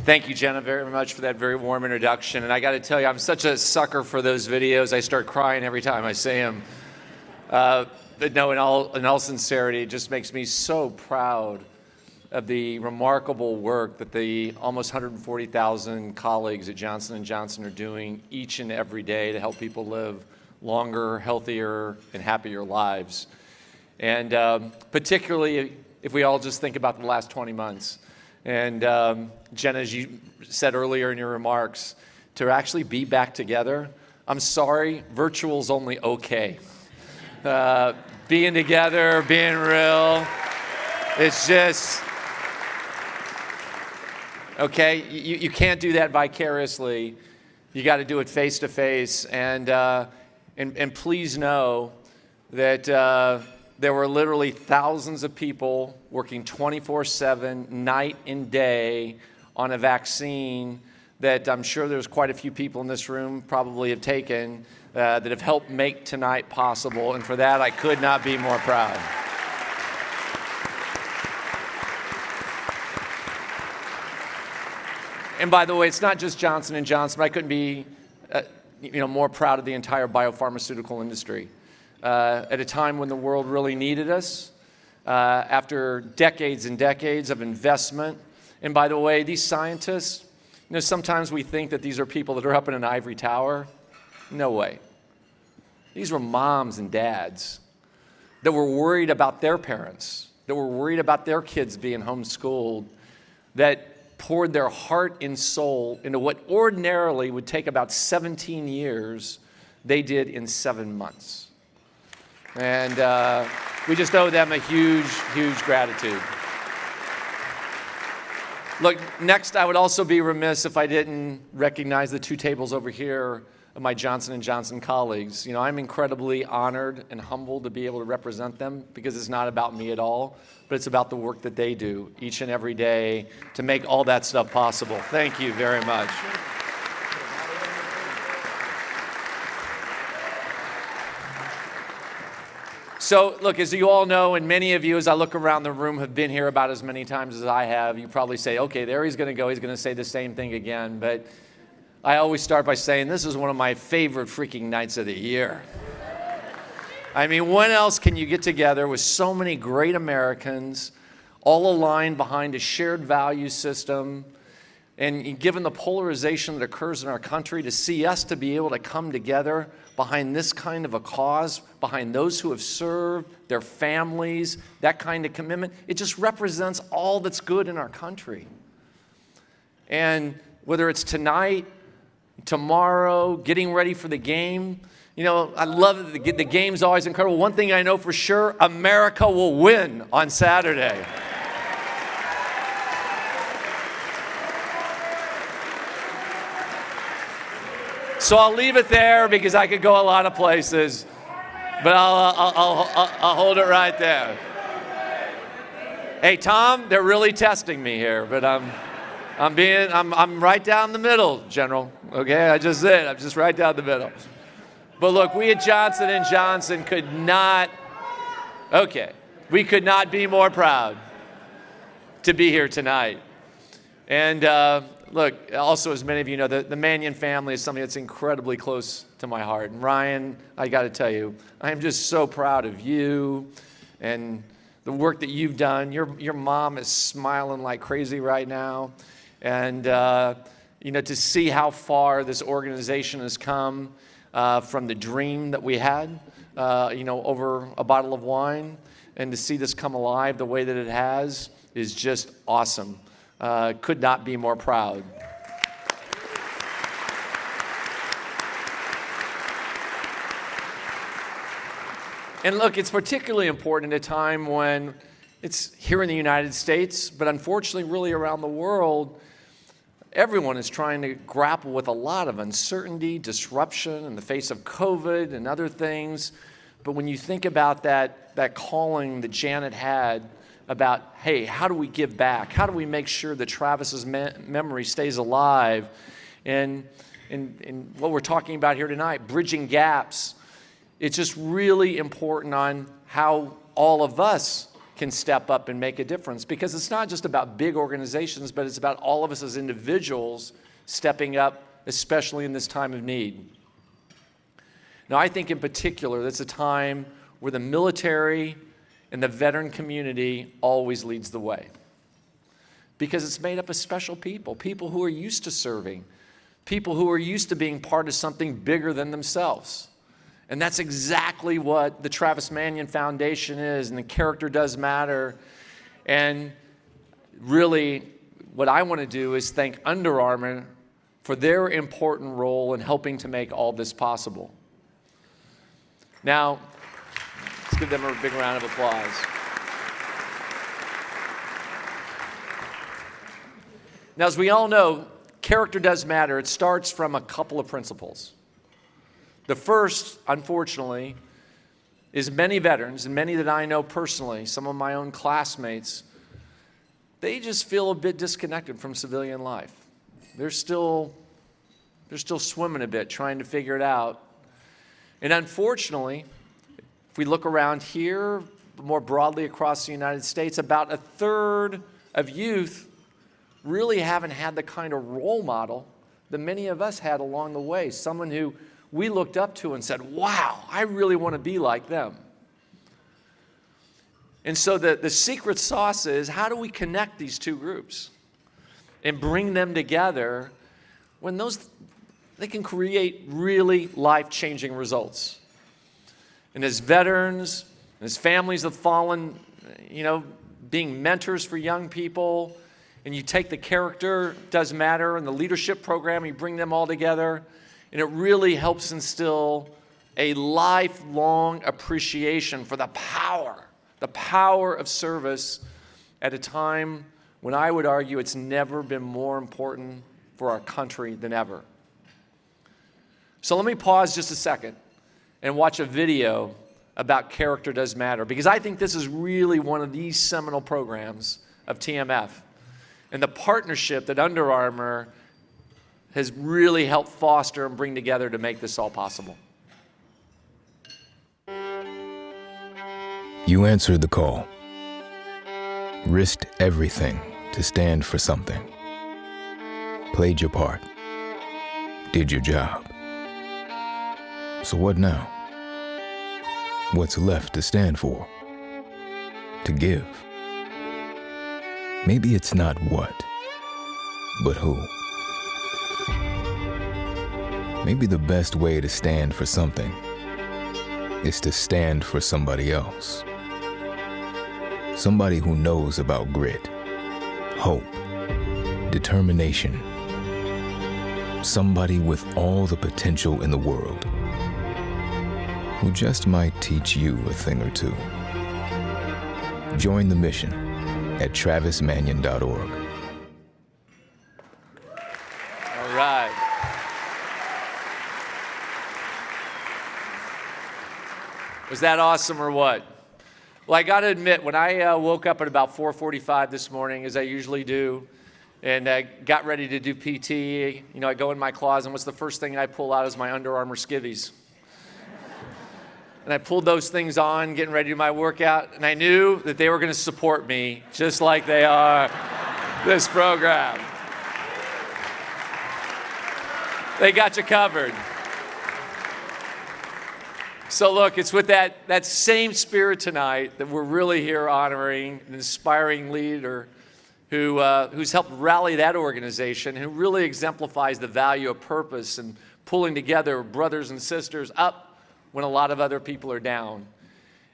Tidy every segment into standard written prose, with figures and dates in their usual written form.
Thank you, Jenna, very much for that very warm introduction. And I got to tell you, I'm such a sucker for those videos. I start crying every time I see them. But no, in all sincerity, it just makes me so proud of the remarkable work that the almost 140,000 colleagues at Johnson & Johnson are doing each and every day to help people live longer, healthier, and happier lives. And particularly if we all just think about the last 20 months. And Jenna, as you said earlier in your remarks, to actually be back together, I'm sorry, virtual's only okay. Being together, being real, it's just, okay, you can't do that vicariously. You got to do it face to face. And please know that there were literally thousands of people working 24/7, night and day, on a vaccine that I'm sure there's quite a few people in this room probably have taken that have helped make tonight possible. And for that, I could not be more proud. And by the way, it's not just Johnson & Johnson, but I couldn't be more proud of the entire biopharmaceutical industry. At a time when the world really needed us, after decades and decades of investment. And by the way, these scientists, sometimes we think that these are people that are up in an ivory tower. No way. These were moms and dads that were worried about their parents, that were worried about their kids being homeschooled, that poured their heart and soul into what ordinarily would take about 17 years, they did in 7 months. And we just owe them a huge, huge gratitude. Look, next, I would also be remiss if I didn't recognize the two tables over here of my Johnson & Johnson colleagues. I'm incredibly honored and humbled to be able to represent them because it's not about me at all, but it's about the work that they do each and every day to make all that stuff possible. Thank you very much. So, look, as you all know, and many of you, as I look around the room, have been here about as many times as I have. You probably say, okay, there he's going to go. He's going to say the same thing again. But I always start by saying this is one of my favorite freaking nights of the year. I mean, when else can you get together with so many great Americans, all aligned behind a shared value system, and given the polarization that occurs in our country, to see us to be able to come together behind this kind of a cause, behind those who have served, their families, that kind of commitment, it just represents all that's good in our country. And whether it's tonight, tomorrow, getting ready for the game, I love it. The game's always incredible. One thing I know for sure, America will win on Saturday. So I'll leave it there because I could go a lot of places, but I'll hold it right there. Hey, Tom, they're really testing me here, but I'm right down the middle, General. Okay, I'm just right down the middle. But look, we at Johnson & Johnson could not be more proud to be here tonight. And look, also, as many of you know, the Manion family is something that's incredibly close to my heart. And Ryan, I got to tell you, I am just so proud of you and the work that you've done. Your mom is smiling like crazy right now. And, to see how far this organization has come from the dream that we had, over a bottle of wine, and to see this come alive the way that it has is just awesome. Could not be more proud. And look, it's particularly important at a time when it's here in the United States, but unfortunately really around the world, everyone is trying to grapple with a lot of uncertainty, disruption in the face of COVID and other things. But when you think about that calling that Janet had about, hey, how do we give back? How do we make sure that Travis's memory stays alive? And what we're talking about here tonight, bridging gaps, it's just really important on how all of us can step up and make a difference, because it's not just about big organizations, but it's about all of us as individuals stepping up, especially in this time of need. Now, I think in particular, that's a time where the military and the veteran community always leads the way, because it's made up of special people, people who are used to serving, people who are used to being part of something bigger than themselves. And that's exactly what the Travis Manion Foundation is, and the Character Does Matter. And really, what I want to do is thank Under Armour for their important role in helping to make all this possible. Now, let's give them a big round of applause. Now, as we all know, character does matter. It starts from a couple of principles. The first, unfortunately, is many veterans, and many that I know personally, some of my own classmates, they just feel a bit disconnected from civilian life. They're still swimming a bit, trying to figure it out. And unfortunately, if we look around here, more broadly across the United States, about a third of youth really haven't had the kind of role model that many of us had along the way, someone who we looked up to and said, wow, I really want to be like them. And so the secret sauce is, how do we connect these two groups and bring them together when they can create really life-changing results? And as veterans, as families of fallen, being mentors for young people, and you take the Character Does Matter and the leadership program, you bring them all together, and it really helps instill a lifelong appreciation for the power of service at a time when I would argue it's never been more important for our country than ever. So let me pause just a second and watch a video about Character Does Matter, because I think this is really one of these seminal programs of TMF, and the partnership that Under Armour has really helped foster and bring together to make this all possible. You answered the call, risked everything to stand for something, played your part, did your job. So what now? What's left to stand for? To give? Maybe it's not what, but who. Maybe the best way to stand for something is to stand for somebody else. Somebody who knows about grit, hope, determination. Somebody with all the potential in the world, who just might teach you a thing or two. Join the mission at travismanion.org. All right. Was that awesome or what? Well, I got to admit, when I woke up at about 4:45 this morning, as I usually do, and I got ready to do PT, I go in my closet, and what's the first thing I pull out is my Under Armour skivvies. And I pulled those things on, getting ready to do my workout, and I knew that they were going to support me, just like they are this program. They got you covered. So look, it's with that same spirit tonight that we're really here honoring an inspiring leader who's helped rally that organization, who really exemplifies the value of purpose and pulling together brothers and sisters up when a lot of other people are down.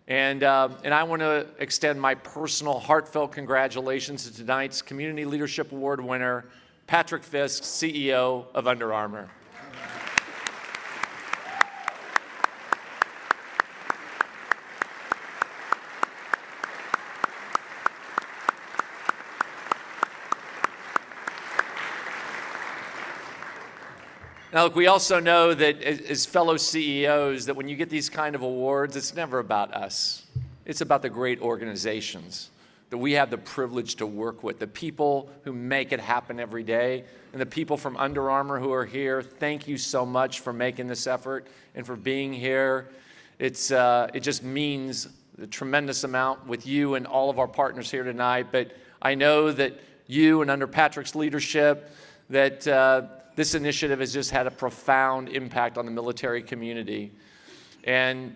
And I want to extend my personal heartfelt congratulations to tonight's Community Leadership Award winner, Patrik Frisk, CEO of Under Armour. Now, look, we also know that as fellow CEOs, that when you get these kind of awards, it's never about us. It's about the great organizations that we have the privilege to work with, the people who make it happen every day, and the people from Under Armour who are here. Thank you so much for making this effort and for being here. It just means a tremendous amount with you and all of our partners here tonight, but I know that you and under Patrik's leadership, that this initiative has just had a profound impact on the military community. And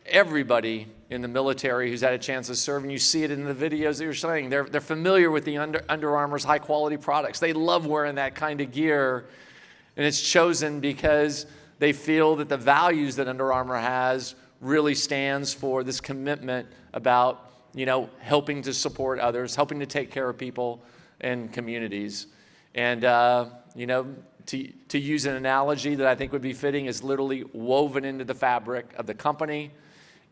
everybody in the military who's had a chance to serve, and you see it in the videos that you're showing, they're familiar with the Under Armour's high quality products. They love wearing that kind of gear, and it's chosen because they feel that the values that Under Armour has really stands for this commitment about, helping to support others, helping to take care of people and communities. And, to use an analogy that I think would be fitting, is literally woven into the fabric of the company.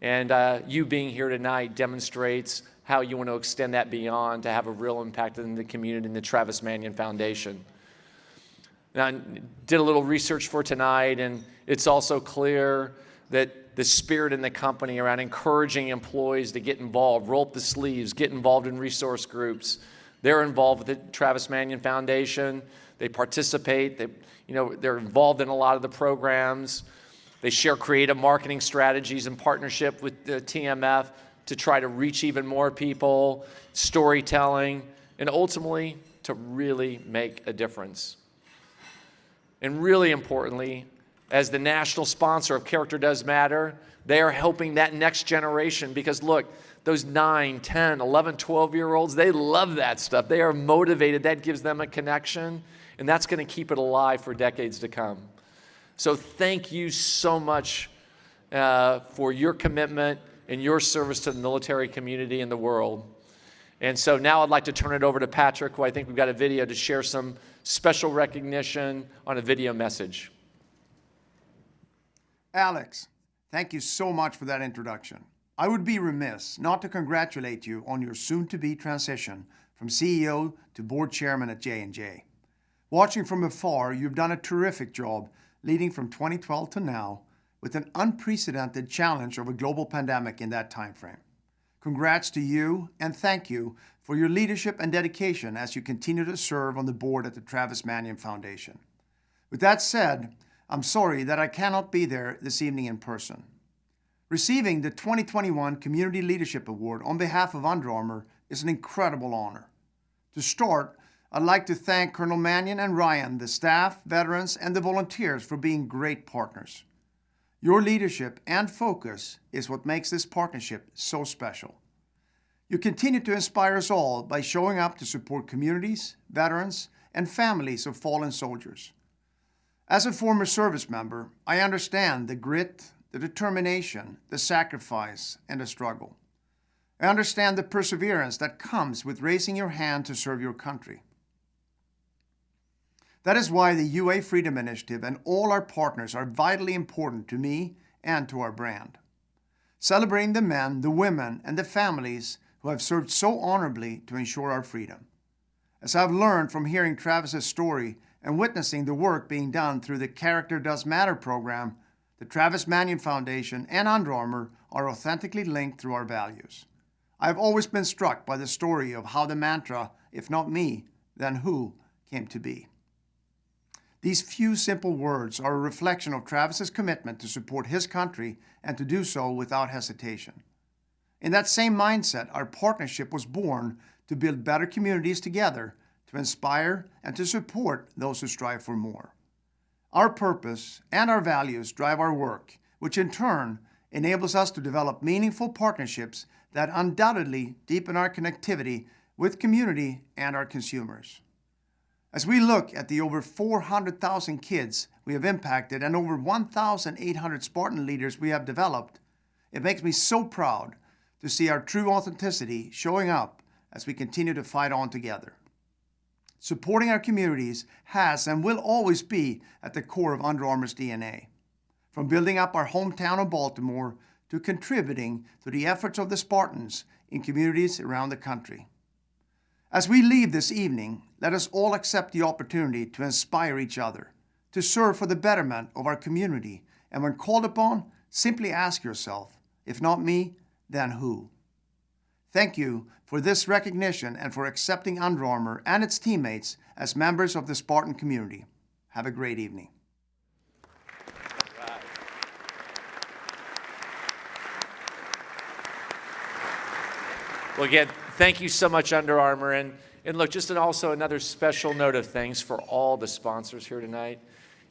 And you being here tonight demonstrates how you want to extend that beyond to have a real impact in the community and the Travis Manion Foundation. Now, I did a little research for tonight, and it's also clear that the spirit in the company around encouraging employees to get involved, roll up the sleeves, get involved in resource groups. They're involved with the Travis Manion Foundation. They participate. They're involved in a lot of the programs. They share creative marketing strategies in partnership with the TMF to try to reach even more people, storytelling, and ultimately to really make a difference. And really importantly, as the national sponsor of Character Does Matter, they are helping that next generation, because look, those 9, 10, 11, 12-year-olds, they love that stuff. They are motivated. That gives them a connection, and that's going to keep it alive for decades to come. So thank you so much for your commitment and your service to the military community and the world. And so now I'd like to turn it over to Patrik, who I think we've got a video to share some special recognition on a video message. Alex, thank you so much for that introduction. I would be remiss not to congratulate you on your soon-to-be transition from CEO to board chairman at J&J. Watching from afar, you've done a terrific job leading from 2012 to now with an unprecedented challenge of a global pandemic in that time frame. Congrats to you, and thank you for your leadership and dedication as you continue to serve on the board at the Travis Manion Foundation. With that said, I'm sorry that I cannot be there this evening in person. Receiving the 2021 Community Leadership Award on behalf of Under Armour is an incredible honor. To start, I'd like to thank Colonel Manion and Ryan, the staff, veterans, and the volunteers for being great partners. Your leadership and focus is what makes this partnership so special. You continue to inspire us all by showing up to support communities, veterans, and families of fallen soldiers. As a former service member, I understand the grit, the determination, the sacrifice, and the struggle. I understand the perseverance that comes with raising your hand to serve your country. That is why the UA Freedom Initiative and all our partners are vitally important to me and to our brand. Celebrating the men, the women, and the families who have served so honorably to ensure our freedom. As I've learned from hearing Travis's story and witnessing the work being done through the Character Does Matter program, the Travis Manion Foundation and Under Armour are authentically linked through our values. I've always been struck by the story of how the mantra, if not me, then who, came to be. These few simple words are a reflection of Travis's commitment to support his country and to do so without hesitation. In that same mindset, our partnership was born to build better communities together, to inspire and to support those who strive for more. Our purpose and our values drive our work, which in turn enables us to develop meaningful partnerships that undoubtedly deepen our connectivity with community and our consumers. As we look at the over 400,000 kids we have impacted and over 1,800 Spartan leaders we have developed, it makes me so proud to see our true authenticity showing up as we continue to fight on together. Supporting our communities has and will always be at the core of Under Armour's DNA. From building up our hometown of Baltimore to contributing to the efforts of the Spartans in communities around the country. As we leave this evening, let us all accept the opportunity to inspire each other, to serve for the betterment of our community, and when called upon, simply ask yourself, if not me, then who? Thank you for this recognition and for accepting Under Armour and its teammates as members of the Spartan community. Have a great evening. Well, again, thank you so much, Under Armour. And look, just also another special note of thanks for all the sponsors here tonight.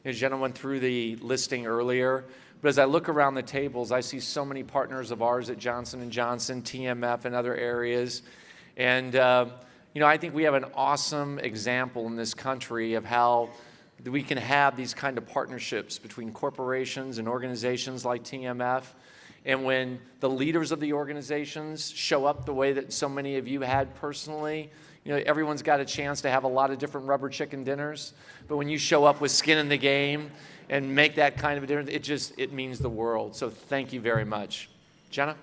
The gentleman went through the listing earlier, but as I look around the tables, I see so many partners of ours at Johnson & Johnson, TMF, and other areas. And, I think we have an awesome example in this country of how we can have these kind of partnerships between corporations and organizations like TMF. And when the leaders of the organizations show up the way that so many of you had personally, everyone's got a chance to have a lot of different rubber chicken dinners. But when you show up with skin in the game and make that kind of a dinner, it means the world. So thank you very much. Jenna?